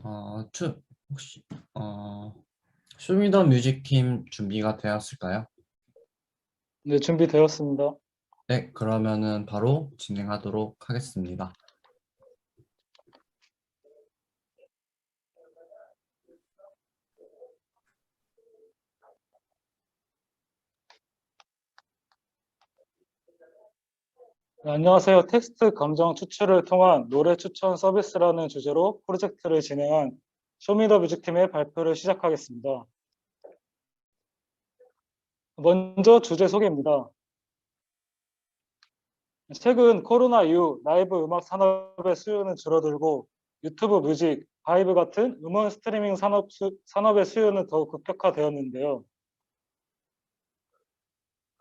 혹시 쇼미더뮤직 팀 준비가 되었을까요? 네, 준비되었습니다. 네, 그러면은 바로 진행하도록 하겠습니다. 네, 안녕하세요. 텍스트 감정 추출을 통한 노래 추천 서비스라는 주제로 프로젝트를 진행한 쇼미더뮤직팀의 발표를 시작하겠습니다. 먼저 주제 소개입니다. 최근 코로나 이후 라이브 음악 산업의 수요는 줄어들고 유튜브 뮤직, 바이브 같은 음원 스트리밍 산업의 수요는 더욱 급격화되었는데요.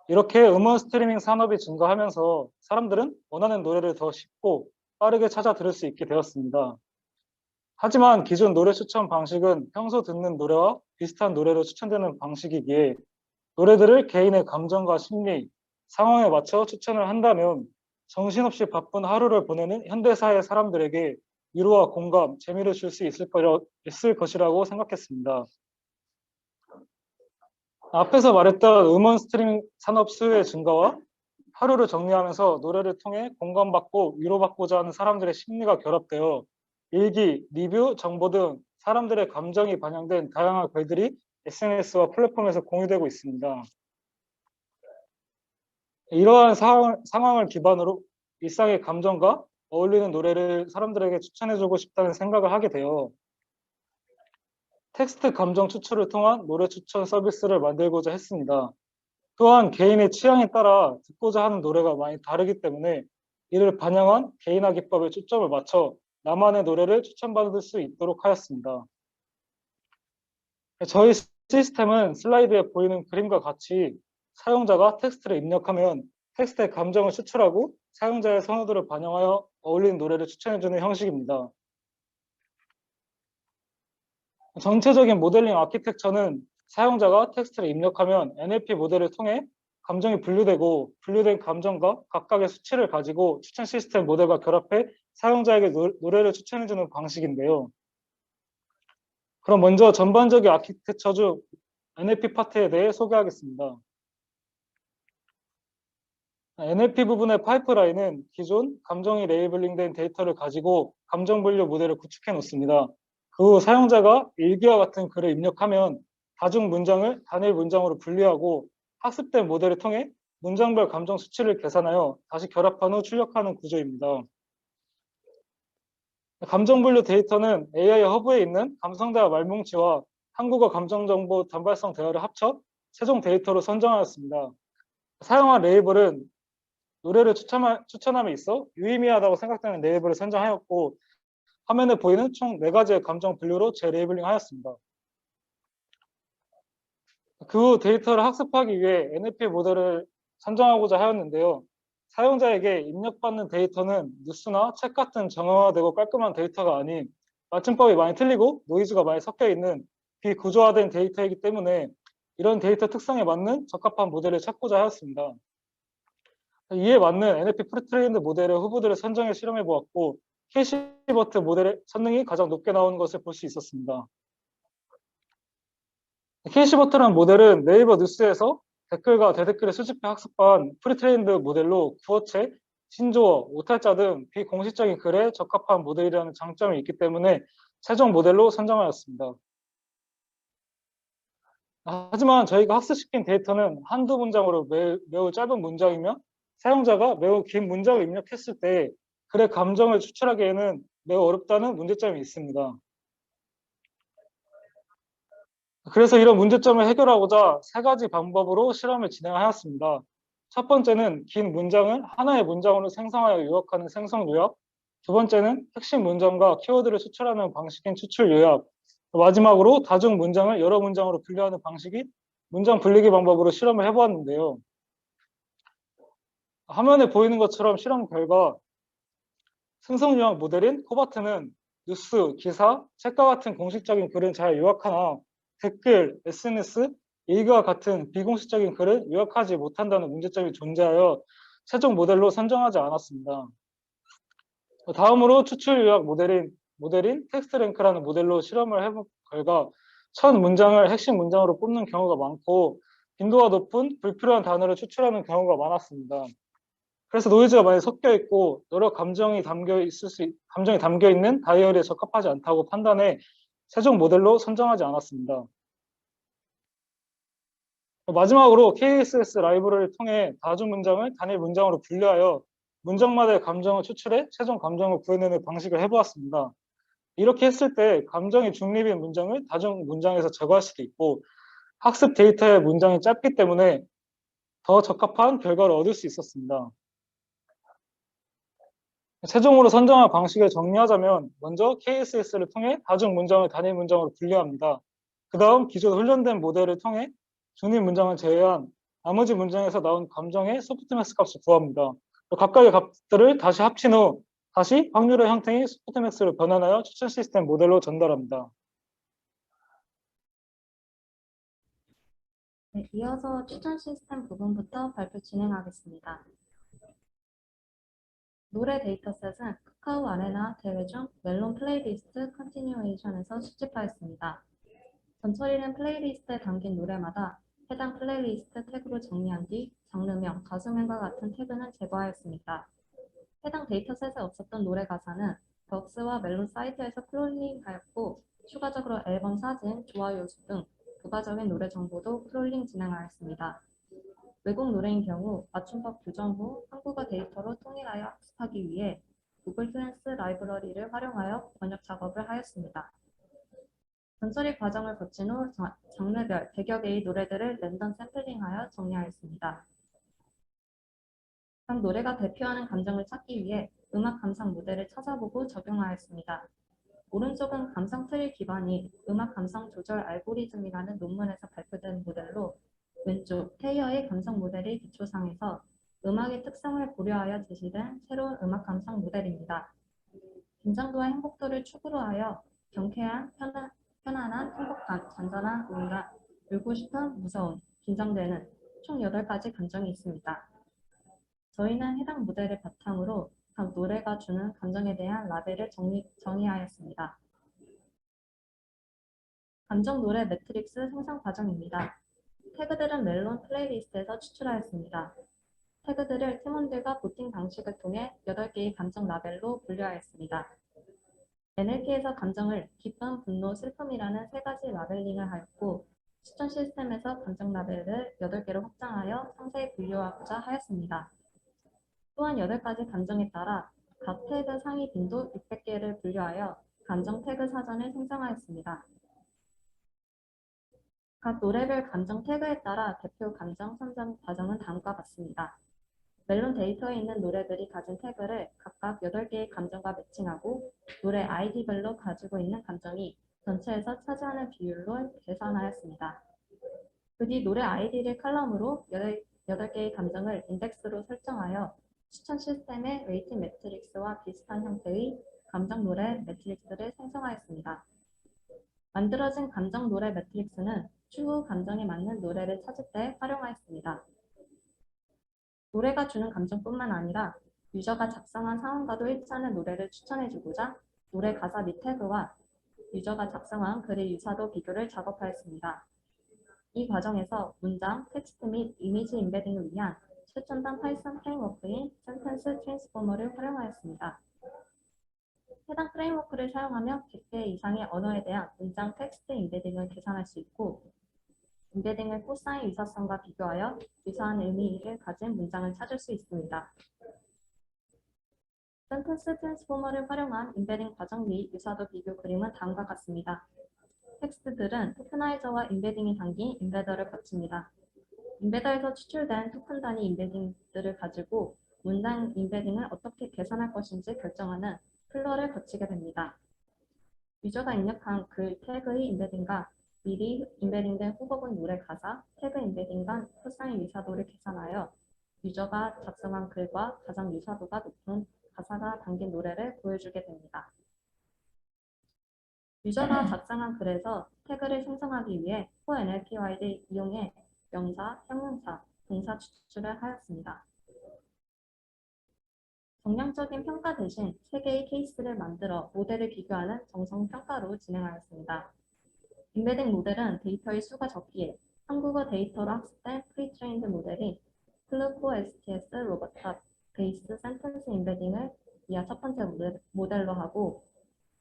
이렇게 음원 스트리밍 산업이 증가하면서 사람들은 원하는 노래를 더 쉽고 빠르게 찾아 들을 수 있게 되었습니다. 하지만 기존 노래 추천 방식은 평소 듣는 노래와 비슷한 노래로 추천되는 방식이기에 노래들을 개인의 감정과 심리, 상황에 맞춰 추천을 한다면 정신없이 바쁜 하루를 보내는 현대사의 사람들에게 위로와 공감, 재미를 줄 수 있을 것이라고 생각했습니다. 앞에서 말했던 음원 스트리밍 산업 수요의 증가와 하루를 정리하면서 노래를 통해 공감받고 위로받고자 하는 사람들의 심리가 결합되어 일기, 리뷰, 정보 등 사람들의 감정이 반영된 다양한 글들이 SNS와 플랫폼에서 공유되고 있습니다. 이러한 상황을 기반으로 일상의 감정과 어울리는 노래를 사람들에게 추천해주고 싶다는 생각을 하게 되어 텍스트 감정 추출을 통한 노래 추천 서비스를 만들고자 했습니다. 또한 개인의 취향에 따라 듣고자 하는 노래가 많이 다르기 때문에 이를 반영한 개인화 기법에 초점을 맞춰 나만의 노래를 추천받을 수 있도록 하였습니다. 저희 시스템은 슬라이드에 보이는 그림과 같이 사용자가 텍스트를 입력하면 텍스트의 감정을 추출하고 사용자의 선호도를 반영하여 어울리는 노래를 추천해주는 형식입니다. 전체적인 모델링 아키텍처는 사용자가 텍스트를 입력하면 NLP 모델을 통해 감정이 분류되고 분류된 감정과 각각의 수치를 가지고 추천 시스템 모델과 결합해 사용자에게 노래를 추천해주는 방식인데요. 그럼 먼저 전반적인 아키텍처 중 NLP 파트에 대해 소개하겠습니다. NLP 부분의 파이프라인은 기존 감정이 레이블링된 데이터를 가지고 감정 분류 모델을 구축해 놓습니다. 그 후 사용자가 일기와 같은 글을 입력하면 다중 문장을 단일 문장으로 분류하고 학습된 모델을 통해 문장별 감정 수치를 계산하여 다시 결합한 후 출력하는 구조입니다. 감정 분류 데이터는 AI 허브에 있는 감성대화 말뭉치와 한국어 감정정보 단발성 대화를 합쳐 최종 데이터로 선정하였습니다. 사용한 레이블은 노래를 추천함에 있어 유의미하다고 생각되는 레이블을 선정하였고 화면에 보이는 총 4가지의 감정 분류로 재레이블링 하였습니다. 그 후 데이터를 학습하기 위해 NLP 모델을 선정하고자 하였는데요. 사용자에게 입력받는 데이터는 뉴스나 책 같은 정형화되고 깔끔한 데이터가 아닌 맞춤법이 많이 틀리고 노이즈가 많이 섞여 있는 비구조화된 데이터이기 때문에 이런 데이터 특성에 맞는 적합한 모델을 찾고자 하였습니다. 이에 맞는 NLP 프리트레인드 모델의 후보들을 선정해 실험해 보았고 캐시버트 모델의 성능이 가장 높게 나오는 것을 볼 수 있었습니다. 캐시버트라는 모델은 네이버 뉴스에서 댓글과 대댓글을 수집해 학습한 프리트레인드 모델로 구어체, 신조어, 오탈자 등 비공식적인 글에 적합한 모델이라는 장점이 있기 때문에 최종 모델로 선정하였습니다. 하지만 저희가 학습시킨 데이터는 한두 문장으로 매우 짧은 문장이며 사용자가 매우 긴 문장을 입력했을 때 글의 감정을 추출하기에는 매우 어렵다는 문제점이 있습니다. 그래서 이런 문제점을 해결하고자 3가지 방법으로 실험을 진행하였습니다. 첫 번째는 긴 문장을 하나의 문장으로 생성하여 요약하는 생성 요약, 두 번째는 핵심 문장과 키워드를 추출하는 방식인 추출 요약, 마지막으로 다중 문장을 여러 문장으로 분류하는 방식인 문장 분리기 방법으로 실험을 해보았는데요. 화면에 보이는 것처럼 실험 결과 생성 요약 모델인 코바트는 뉴스, 기사, 책과 같은 공식적인 글은 잘 요약하나 댓글, SNS, 일기와 같은 비공식적인 글을 요약하지 못한다는 문제점이 존재하여 최종 모델로 선정하지 않았습니다. 다음으로 추출 요약 모델인 모델인 텍스트랭크라는 모델로 실험을 해본 결과 첫 문장을 핵심 문장으로 뽑는 경우가 많고 빈도가 높은 불필요한 단어를 추출하는 경우가 많았습니다. 그래서 노이즈가 많이 섞여 있고 여러 감정이 담겨 있는 다이어리에 적합하지 않다고 판단해 최종 모델로 선정하지 않았습니다. 마지막으로 KSS 라이브러리를 통해 다중 문장을 단일 문장으로 분류하여 문장마다의 감정을 추출해 최종 감정을 구해내는 방식을 해보았습니다. 이렇게 했을 때 감정이 중립인 문장을 다중 문장에서 제거할 수도 있고 학습 데이터의 문장이 짧기 때문에 더 적합한 결과를 얻을 수 있었습니다. 최종으로 선정할 방식을 정리하자면 먼저 KSS를 통해 다중 문장을 단일 문장으로 분류합니다. 그 다음 기존 훈련된 모델을 통해 중립 문장을 제외한 나머지 문장에서 나온 감정의 소프트맥스 값을 구합니다. 각각의 값들을 다시 합친 후 다시 확률의 형태인 소프트맥스를 변환하여 추천 시스템 모델로 전달합니다. 네, 이어서 추천 시스템 부분부터 발표 진행하겠습니다. 노래 데이터셋은 카카오 아레나 대회 중 멜론 플레이리스트 컨티뉴에이션에서 수집하였습니다. 전처리는 플레이리스트에 담긴 노래마다 해당 플레이리스트 태그로 정리한 뒤 장르명, 가수명과 같은 태그는 제거하였습니다. 해당 데이터셋에 없었던 노래 가사는 벅스와 멜론 사이트에서 크롤링하였고 추가적으로 앨범 사진, 좋아요 수 등 부가적인 노래 정보도 크롤링 진행하였습니다. 외국 노래인 경우 맞춤법 규정 후 한국어 데이터로 통일하여 학습하기 위해 구글 플랜스 라이브러리를 활용하여 번역 작업을 하였습니다. 전처리 과정을 거친 후 장르별 100여 개의 노래들을 랜덤 샘플링하여 정리하였습니다. 각 노래가 대표하는 감정을 찾기 위해 음악 감상 모델을 찾아보고 적용하였습니다. 오른쪽은 감상 트리 기반인 음악 감상 조절 알고리즘이라는 논문에서 발표된 모델로 왼쪽 테이어의 감상 모델이 기초상에서 음악의 특성을 고려하여 제시된 새로운 음악 감상 모델입니다. 긴장도와 행복도를 축으로 하여 경쾌한, 편안한, 행복한, 잔잔한, 우울한, 울고 싶은, 무서운, 긴장되는 총 8가지 감정이 있습니다. 저희는 해당 모델을 바탕으로 각 노래가 주는 감정에 대한 라벨을 정의하였습니다. 감정 노래 매트릭스 생성 과정입니다. 태그들은 멜론 플레이리스트에서 추출하였습니다. 태그들을 팀원들과 보팅 방식을 통해 8개의 감정 라벨로 분류하였습니다. NLP에서 감정을 기쁨, 분노, 슬픔이라는 3가지 라벨링을 하였고 추천 시스템에서 감정 라벨을 8개로 확장하여 상세히 분류하고자 하였습니다. 또한 8가지 감정에 따라 각 태그 상위 빈도 600개를 분류하여 감정 태그 사전을 생성하였습니다. 각 노래별 감정 태그에 따라 대표 감정 선정 과정은 다음과 같습니다. 멜론 데이터에 있는 노래들이 가진 태그를 각각 8개의 감정과 매칭하고 노래 아이디별로 가지고 있는 감정이 전체에서 차지하는 비율로 계산하였습니다. 그 뒤 노래 아이디를 칼럼으로 8개의 감정을 인덱스로 설정하여 추천 시스템의 웨이팅 매트릭스와 비슷한 형태의 감정 노래 매트릭스를 생성하였습니다. 만들어진 감정 노래 매트릭스는 추후 감정에 맞는 노래를 찾을 때 활용하였습니다. 노래가 주는 감정뿐만 아니라 유저가 작성한 상황과도 일치하는 노래를 추천해주고자 노래 가사 및 태그와 유저가 작성한 글의 유사도 비교를 작업하였습니다. 이 과정에서 문장, 텍스트 및 이미지 인베딩을 위한 최첨단 파이썬 프레임워크인 센텐스 트랜스포머를 활용하였습니다. 해당 프레임워크를 사용하며 100개 이상의 언어에 대한 문장 텍스트 인베딩을 계산할 수 있고 인베딩을 코사인 유사성과 비교하여 유사한 의미를 가진 문장을 찾을 수 있습니다. 센텐스 트랜스포머를 활용한 인베딩 과정 및 유사도 비교 그림은 다음과 같습니다. 텍스트들은 토크나이저와 인베딩이 담긴 인베더를 거칩니다. 인베더에서 추출된 토큰 단위 인베딩들을 가지고 문장 인베딩을 어떻게 계산할 것인지 결정하는 플러를 거치게 됩니다. 유저가 입력한 글 태그의 인베딩과 미리 인베딩된 후보군 노래 가사, 태그 인베딩 간 코사인 유사도를 계산하여 유저가 작성한 글과 가장 유사도가 높은 가사가 담긴 노래를 보여주게 됩니다. 유저가 작성한 글에서 태그를 생성하기 위해 CoreNLP를 이용해 명사, 형용사, 동사 추출을 하였습니다. 정량적인 평가 대신 3개의 케이스를 만들어 모델을 비교하는 정성 평가로 진행하였습니다. 인베딩 모델은 데이터의 수가 적기에 한국어 데이터로 학습된 프리트레인드 모델이 클루코 STS 로버탑 베이스 센텐스 인베딩을 이하 첫 번째 모델로 하고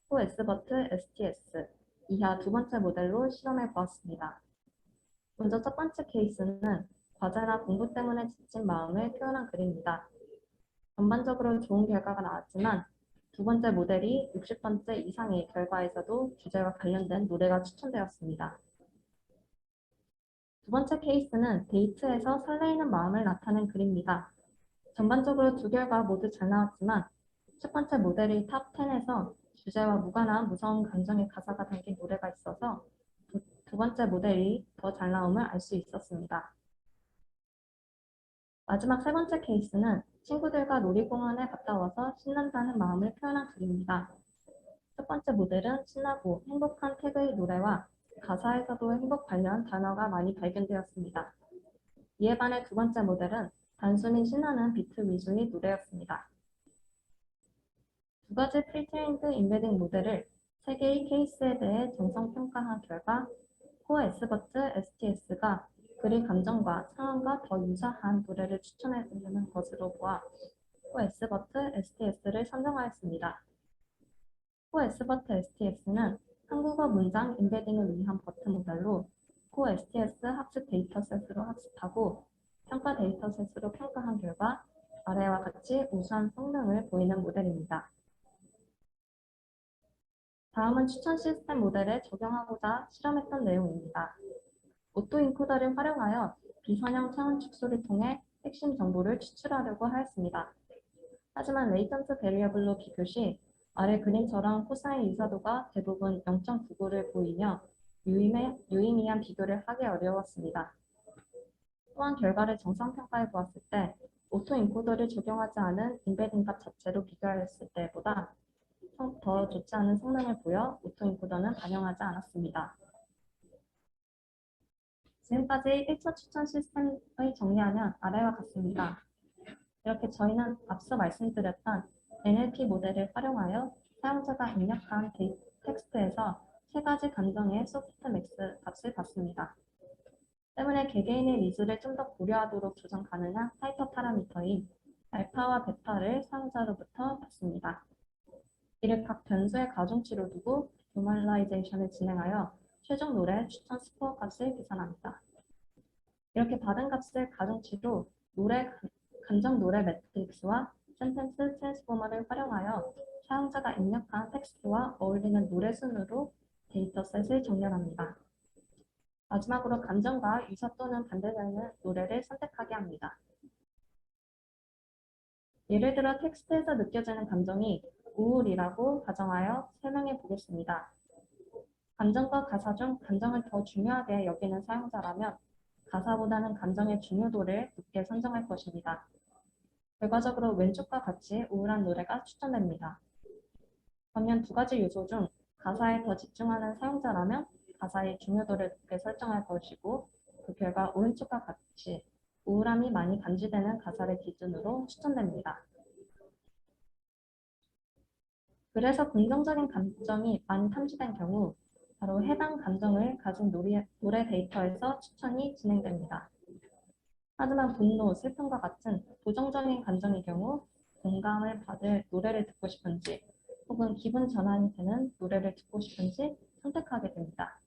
코에스버트 STS 이하 두 번째 모델로 실험해 보았습니다. 먼저 첫 번째 케이스는 과제나 공부 때문에 지친 마음을 표현한 글입니다. 전반적으로 좋은 결과가 나왔지만 두 번째 모델이 60번째 이상의 결과에서도 주제와 관련된 노래가 추천되었습니다. 두 번째 케이스는 데이트에서 설레이는 마음을 나타낸 글입니다. 전반적으로 두 결과 모두 잘 나왔지만 첫 번째 모델이 탑 10에서 주제와 무관한 무서운 감정의 가사가 담긴 노래가 있어서 두 번째 모델이 더 잘 나옴을 알 수 있었습니다. 마지막 세 번째 케이스는 친구들과 놀이공원에 갔다 와서 신난다는 마음을 표현한 글입니다. 첫 번째 모델은 신나고 행복한 태그의 노래와 가사에서도 행복 관련 단어가 많이 발견되었습니다. 이에 반해 두 번째 모델은 단순히 신나는 비트 위주의 노래였습니다. 두 가지 프리트레인드 인베딩 모델을 3개의 케이스에 대해 정성 평가한 결과 코어 S버트 STS가 글의 감정과 상황과 더 유사한 노래를 추천해 주는 것으로 보아 코어 S버트 STS를 선정하였습니다. 코어 S버트 STS는 한국어 문장 인베딩을 위한 버트 모델로 코어 STS 학습 데이터셋으로 학습하고 평가 데이터셋으로 평가한 결과 아래와 같이 우수한 성능을 보이는 모델입니다. 다음은 추천 시스템 모델에 적용하고자 실험했던 내용입니다. 오토인코더를 활용하여 비선형 차원 축소를 통해 핵심 정보를 추출하려고 하였습니다. 하지만 레이턴트 베리어블로 비교 시 아래 그림처럼 코사인 유사도가 대부분 0.99를 보이며 유의미한 비교를 하기 어려웠습니다. 또한 결과를 정상평가해 보았을 때 오토인코더를 적용하지 않은 인베딩 값 자체로 비교하였을 때보다 더 좋지 않은 성능을 보여 오토인코더는 반영하지 않았습니다. 지금까지 1차 추천 시스템을 정리하면 아래와 같습니다. 이렇게 저희는 앞서 말씀드렸던 NLP 모델을 활용하여 사용자가 입력한 텍스트에서 3가지 감정의 소프트맥스 값을 받습니다. 때문에 개개인의 니즈를 좀 더 고려하도록 조정 가능한 하이퍼 파라미터인 알파와 베타를 사용자로부터 받습니다. 이를 각 변수의 가중치로 두고 노멀라이제이션을 진행하여 최종 노래 추천 스코어 값을 계산합니다. 이렇게 받은 값을 가중치로 감정 노래 매트릭스와 센텐스 트랜스포머를 활용하여 사용자가 입력한 텍스트와 어울리는 노래 순으로 데이터셋을 정렬합니다. 마지막으로 감정과 유사 또는 반대되는 노래를 선택하게 합니다. 예를 들어 텍스트에서 느껴지는 감정이 우울이라고 가정하여 설명해 보겠습니다. 감정과 가사 중 감정을 더 중요하게 여기는 사용자라면 가사보다는 감정의 중요도를 높게 선정할 것입니다. 결과적으로 왼쪽과 같이 우울한 노래가 추천됩니다. 반면 두 가지 요소 중 가사에 더 집중하는 사용자라면 가사의 중요도를 높게 설정할 것이고 그 결과 오른쪽과 같이 우울함이 많이 감지되는 가사를 기준으로 추천됩니다. 그래서 긍정적인 감정이 많이 탐지된 경우 바로 해당 감정을 가진 노래 데이터에서 추천이 진행됩니다. 하지만 분노, 슬픔과 같은 부정적인 감정의 경우 공감을 받을 노래를 듣고 싶은지 혹은 기분 전환이 되는 노래를 듣고 싶은지 선택하게 됩니다.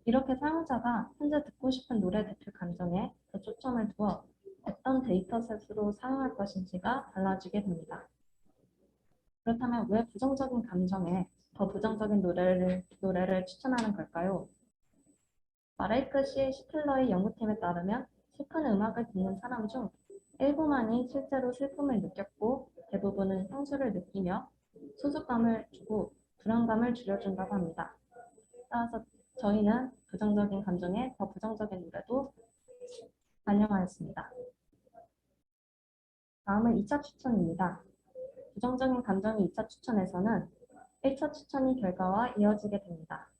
이렇게 사용자가 현재 듣고 싶은 노래 대표 감정에 더 초점을 두어 어떤 데이터셋으로 사용할 것인지가 달라지게 됩니다. 그렇다면 왜 부정적인 감정에 더 부정적인 노래를 추천하는 걸까요? 마레이크 시 시틀러의 연구팀에 따르면 슬픈 음악을 듣는 사람 중 일부만이 실제로 슬픔을 느꼈고 대부분은 향수를 느끼며 소속감을 주고 불안감을 줄여준다고 합니다. 따라서 저희는 부정적인 감정에 더 부정적인 노래도 반영하였습니다. 다음은 2차 추천입니다. 부정적인 감정의 2차 추천에서는 1차 추천이 결과와 이어지게 됩니다.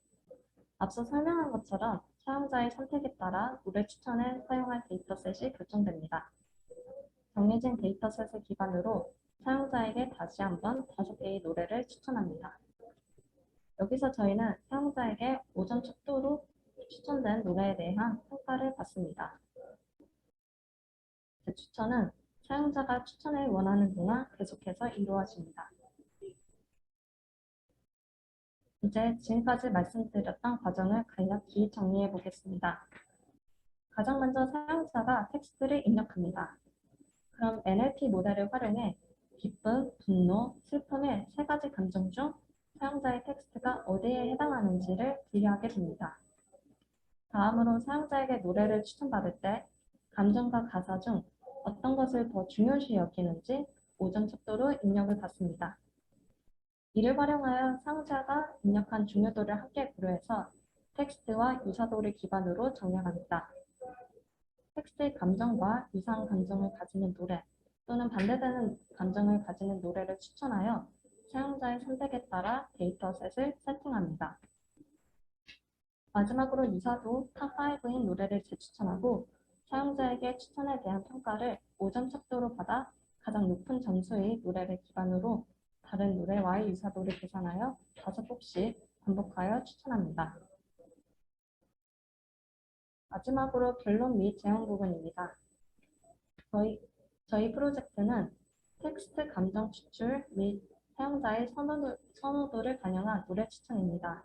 앞서 설명한 것처럼 사용자의 선택에 따라 노래 추천에 사용할 데이터셋이 결정됩니다. 정해진 데이터셋을 기반으로 사용자에게 다시 한번 5개의 노래를 추천합니다. 여기서 저희는 사용자에게 5점 척도로 추천된 노래에 대한 평가를 받습니다. 재추천은 사용자가 추천을 원하는 동안 계속해서 이루어집니다. 이제 지금까지 말씀드렸던 과정을 간략히 정리해 보겠습니다. 가장 먼저 사용자가 텍스트를 입력합니다. 그럼 NLP 모델을 활용해 기쁨, 분노, 슬픔의 3가지 감정 중 사용자의 텍스트가 어디에 해당하는지를 분류하게 됩니다. 다음으로 사용자에게 노래를 추천받을 때 감정과 가사 중 어떤 것을 더 중요시 여기는지 5점 척도로 입력을 받습니다. 이를 활용하여 사용자가 입력한 중요도를 함께 고려해서 텍스트와 유사도를 기반으로 정렬합니다. 텍스트의 감정과 유사한 감정을 가지는 노래 또는 반대되는 감정을 가지는 노래를 추천하여 사용자의 선택에 따라 데이터셋을 세팅합니다. 마지막으로 유사도 탑5인 노래를 재추천하고 사용자에게 추천에 대한 평가를 5점 척도로 받아 가장 높은 점수의 노래를 기반으로 다른 노래와의 유사도를 계산하여 5곡씩 반복하여 추천합니다. 마지막으로 결론 및 제언 부분입니다. 저희 프로젝트는 텍스트 감정 추출 및 사용자의 선호도를 반영한 노래 추천입니다.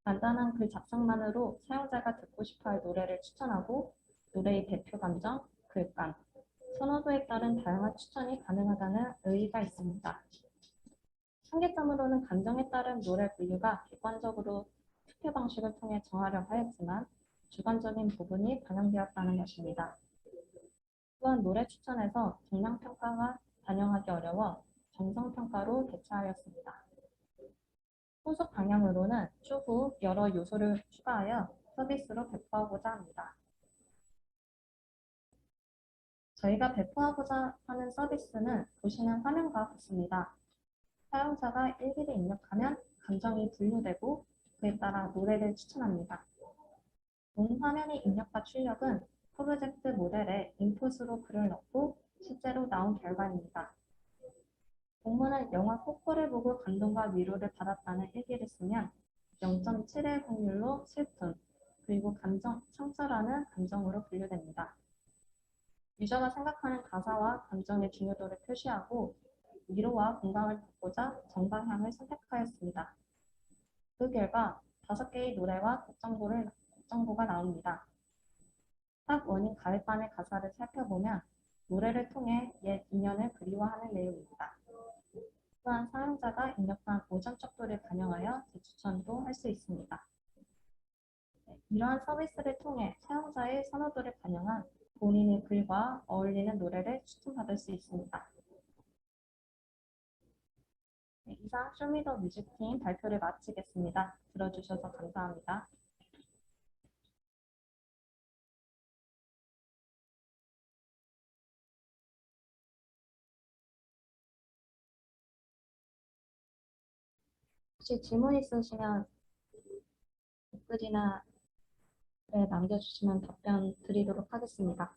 간단한 글 작성만으로 사용자가 듣고 싶어할 노래를 추천하고 노래의 대표 감정, 글감, 선호도에 따른 다양한 추천이 가능하다는 의의가 있습니다. 한계점으로는 감정에 따른 노래 분류가 객관적으로 투표 방식을 통해 정하려고 하였지만 주관적인 부분이 반영되었다는 것입니다. 또한 노래 추천에서 정량평가가 반영하기 어려워 정성평가로 대체하였습니다. 후속 방향으로는 추후 여러 요소를 추가하여 서비스로 배포하고자 합니다. 저희가 배포하고자 하는 서비스는 보시는 화면과 같습니다. 사용자가 일기를 입력하면 감정이 분류되고 그에 따라 노래를 추천합니다. 본 화면의 입력과 출력은 프로젝트 모델에 인풋으로 글을 넣고 실제로 나온 결과입니다. 공문은 영화 코코를 보고 감동과 위로를 받았다는 일기를 쓰면 0.7의 확률로 슬픔, 그리고 상처라는 감정으로 분류됩니다. 유저가 생각하는 가사와 감정의 중요도를 표시하고 위로와 공감을 받고자 정방향을 선택하였습니다. 그 결과 5개의 노래와 곡정보가 나옵니다. 탑 원인 가을밤의 가사를 살펴보면 노래를 통해 옛 인연을 그리워하는 내용입니다. 또한 사용자가 입력한 5점 척도를 반영하여 재추천도 할 수 있습니다. 이러한 서비스를 통해 사용자의 선호도를 반영한 본인의 글과 어울리는 노래를 추천받을 수 있습니다. 이상 쇼미더뮤직팀 발표를 마치겠습니다. 들어주셔서 감사합니다. 혹시 질문 있으시면 댓글이나 남겨주시면 답변 드리도록 하겠습니다.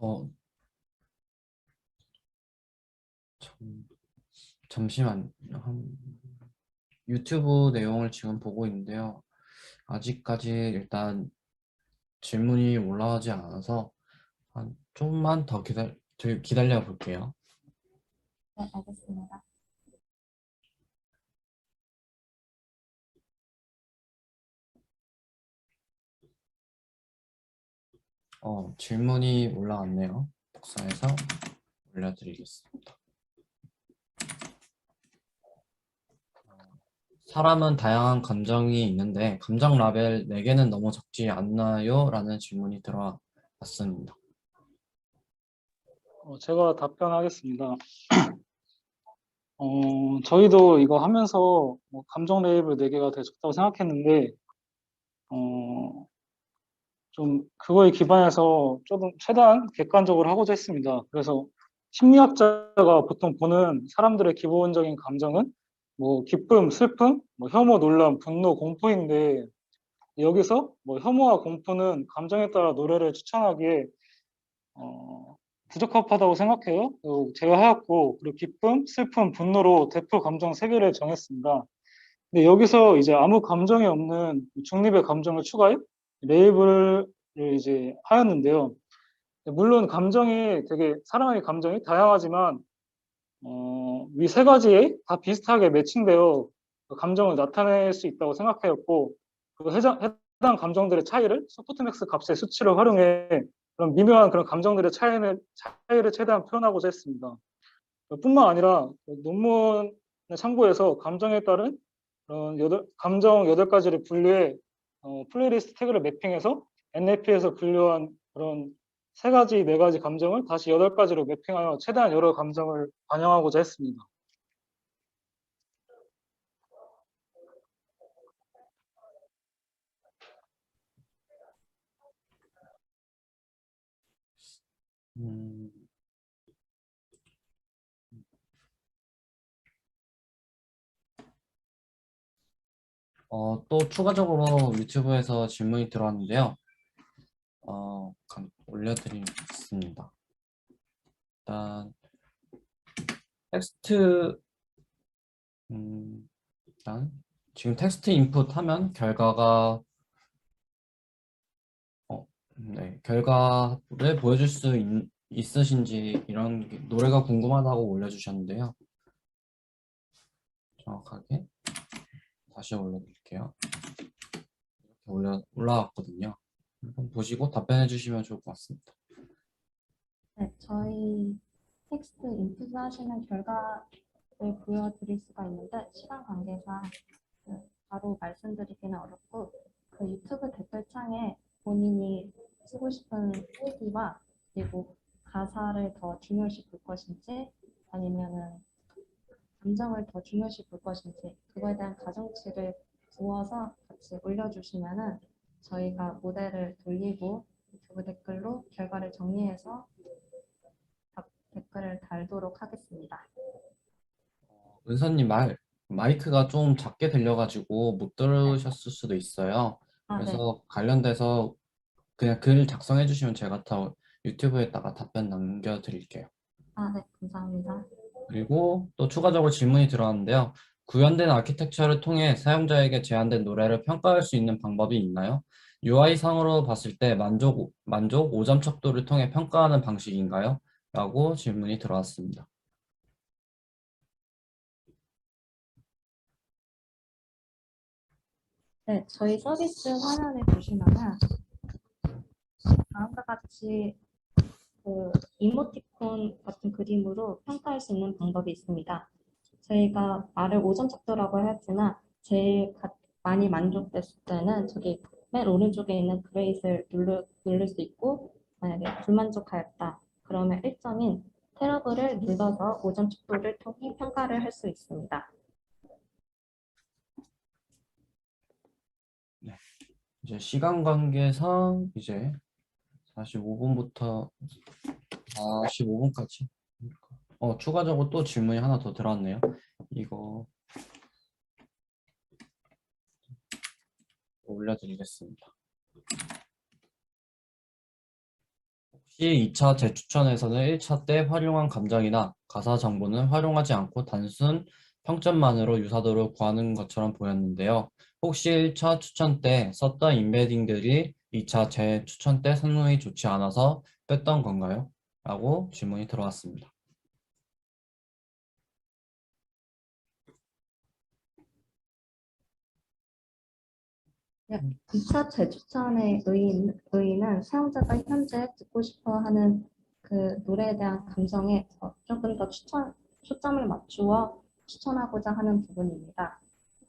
어, 잠시만요. 유튜브 내용을 지금 보고 있는데요. 아직까지 일단 질문이 올라오지 않아서 조금만 더 기다려 볼게요. 네, 알겠습니다. 질문이 올라왔네요. 복사해서 올려드리겠습니다. 사람은 다양한 감정이 있는데 감정 라벨 4개는 너무 적지 않나요? 라는 질문이 들어왔습니다. 제가 답변하겠습니다. 저희도 이거 하면서 감정 레이블 4개가 되게 적다고 생각했는데, 어, 좀 그거에 기반해서 조금 최대한 객관적으로 하고자 했습니다. 그래서 심리학자가 보통 보는 사람들의 기본적인 감정은 뭐 기쁨, 슬픔, 뭐 혐오, 논란, 분노, 공포인데 여기서 뭐 혐오와 공포는 감정에 따라 노래를 추천하기에 부적합하다고 생각해요. 제외하였고 그리고 기쁨, 슬픔, 분노로 대표 감정 3개를 정했습니다. 근데 여기서 이제 아무 감정이 없는 중립의 감정을 추가해 레이블을 이제 하였는데요. 물론 감정이 되게 사람의 감정이 다양하지만 위 3가지에 다 비슷하게 매칭되어 그 감정을 나타낼 수 있다고 생각하였고 그 해당 감정들의 차이를 소프트맥스 값의 수치를 활용해 그런 미묘한 그런 감정들의 차이를 최대한 표현하고자 했습니다. 뿐만 아니라 논문을 참고해서 감정에 따른 감정 8가지를 분류해 플레이리스트 태그를 매핑해서 NLP에서 분류한 그런 3가지, 4가지 감정을 다시 8가지로 매핑하여 최대한 여러 감정을 반영하고자 했습니다. 음, 또 추가적으로 유튜브에서 질문이 들어왔는데요. 올려드리겠습니다. 일단 텍스트 일단 지금 텍스트 인풋 하면 결과가 결과를 보여줄 수 있으신지 이런 노래가 궁금하다고 올려주셨는데요. 정확하게 다시 올려드릴게요. 이렇게 올라왔거든요. 한번 보시고 답변해 주시면 좋을 것 같습니다. 네, 저희 텍스트 인풋 하시는 결과를 보여드릴 수가 있는데 시간 관계상 바로 말씀드리기는 어렵고 그 유튜브 댓글창에 본인이 쓰고 싶은 필기와 그리고 가사를 더 중요시 볼 것인지 아니면은 감정을 더 중요시 볼 것인지 그거에 대한 가중치를 부어서 같이 올려주시면은 저희가 모델을 돌리고 유튜브 댓글로 결과를 정리해서 댓글을 달도록 하겠습니다. 은서님 마이크가 좀 작게 들려가지고 못 들으셨을 수도 있어요. 네. 그래서 관련돼서 그냥 글 작성해 주시면 제가 다 유튜브에다가 답변 남겨드릴게요. 네, 감사합니다. 그리고 또 추가적으로 질문이 들어왔는데요. 구현된 아키텍처를 통해 사용자에게 제한된 노래를 평가할 수 있는 방법이 있나요? UI상으로 봤을 때 만족 5점 척도를 통해 평가하는 방식인가요? 라고 질문이 들어왔습니다. 네, 저희 서비스 화면을 보시면은 다음과 같이 그 이모티콘 같은 그림으로 평가할 수 있는 방법이 있습니다. 저희가 말을 5점 척도라고 했지만 제일 많이 만족됐을 때는 저기 맨 오른쪽에 있는 그레이스를 누를 수 있고 만약에 불만족하였다 그러면 1점인 테러블을 눌러서 5점 척도를 통해 평가를 할 수 있습니다. 네. 이제 시간 관계상 이제 45분부터 45분까지 추가적으로 또 질문이 하나 더 들어왔네요. 이거 올려드리겠습니다. 혹시 2차 재추천에서는 1차 때 활용한 감정이나 가사 정보는 활용하지 않고 단순 평점만으로 유사도를 구하는 것처럼 보였는데요. 혹시 1차 추천 때 썼던 임베딩들이 2차 재추천 때 성능이 좋지 않아서 뺐던 건가요? 라고 질문이 들어왔습니다. 네, 2차 재추천의 의의는 사용자가 현재 듣고 싶어 하는 그 노래에 대한 감정에 조금 더 초점을 맞추어 추천하고자 하는 부분입니다.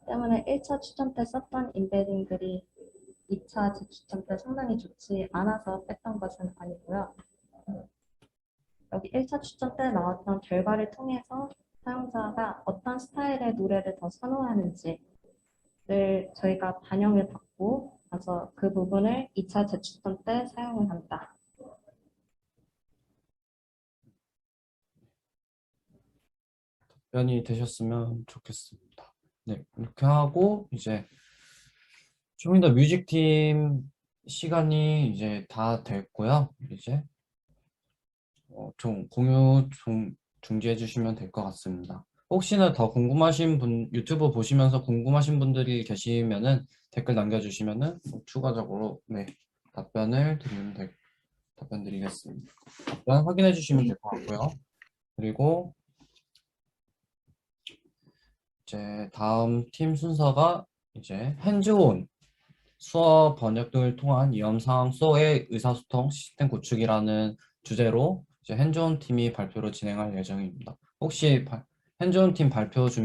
때문에 1차 추천 때 썼던 인베딩들이 2차 재추천 때 상당히 좋지 않아서 뺐던 것은 아니고요. 여기 1차 추천 때 나왔던 결과를 통해서 사용자가 어떤 스타일의 노래를 더 선호하는지를 저희가 반영을 받고 나서 그 부분을 2차 재추천 때 사용을 합니다. 답변이 되셨으면 좋겠습니다. 네, 이렇게 하고 이제 좀 더 뮤직팀 시간이 이제 다 됐고요. 이제 좀 공유 좀 중지해 주시면 될 것 같습니다. 혹시나 더 궁금하신 분, 유튜브 보시면서 궁금하신 분들이 계시면은 댓글 남겨주시면은 추가적으로 네, 답변 드리겠습니다. 답변 확인해 주시면 될 것 같고요. 그리고 이제 다음 팀 순서가 이제 핸즈온 수어 번역 등을 통한 위험 상황 속의 의사소통 시스템 구축이라는 주제로 이제 핸즈온 팀이 발표를 진행할 예정입니다. 혹시 핸즈온 팀 발표 준비